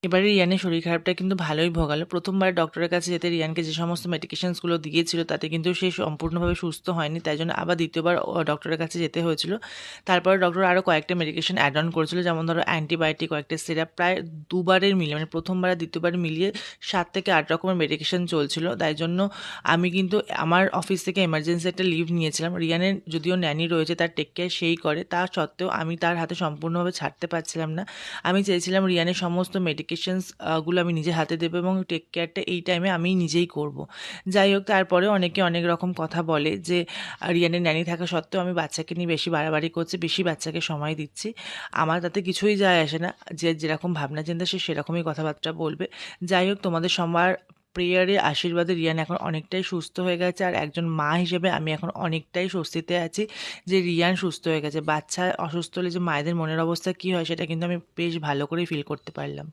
এবারে রিয়ানের শরীর খারাপটা কিন্তু ভালোই ভোগালো। প্রথমবার ডক্টরের কাছে যেতে রিয়ানকে যে সমস্ত মেডিকেশনসগুলো দিয়েছিল তাতে কিন্তু সে সম্পূর্ণভাবে সুস্থ হয়নি। তাই জন্য আবার দ্বিতীয়বার ডক্টরের কাছে যেতে হয়েছিল। তারপরে ডক্টর আরও কয়েকটা মেডিকেশন অ্যাড অন করেছিল, যেমন ধরো অ্যান্টিবায়োটিক, কয়েকটা সিরাপ, প্রায় দুবারের মিলিয়ে মানে প্রথমবার আর দ্বিতীয়বার মিলিয়ে 7 থেকে 8 রকমের মেডিকেশন চলছিল। তাই জন্য আমি কিন্তু আমার অফিস থেকে এমার্জেন্সি একটা লিভ নিয়েছিলাম। রিয়ানের যদিও ন্যানি রয়েছে, তার টেক কেয়ার সেই করে, তা সত্ত্বেও আমি তার হাতে সম্পূর্ণভাবে ছাড়তে পারছিলাম না। আমি চেয়েছিলাম রিয়ানের সমস্ত মেডিকেশনস গুলো আমি নিজে হাতে দেবো এবং টেক কেয়ারটা এই টাইমে আমি নিজেই করব। যাই হোক, তারপরে অনেকে অনেক রকম কথা বলে যে রিয়ানের ন্যানি থাকা সত্ত্বেও আমি বাচ্চাকে নিয়ে বেশি বাড়াবাড়ি করছি, বেশি বাচ্চাকে সময় দিচ্ছি। আমার তাতে কিছুই যায় আসে না, যে যেরকম ভাবনা চিন্তা সে সেরকমই কথাবার্তা বলবে। যাই হোক, তোমাদের সবার প্রেয়ারে আশীর্বাদে রিয়ান এখন অনেকটাই সুস্থ হয়ে গেছে, আর একজন মা হিসেবে আমি এখন অনেকটাই স্বস্তিতে আছি যে রিয়ান সুস্থ হয়ে গেছে। বাচ্চা অসুস্থ হলে যে মায়েদের মনের অবস্থা কী হয় সেটা কিন্তু আমি বেশ ভালো করেই ফিল করতে পারলাম।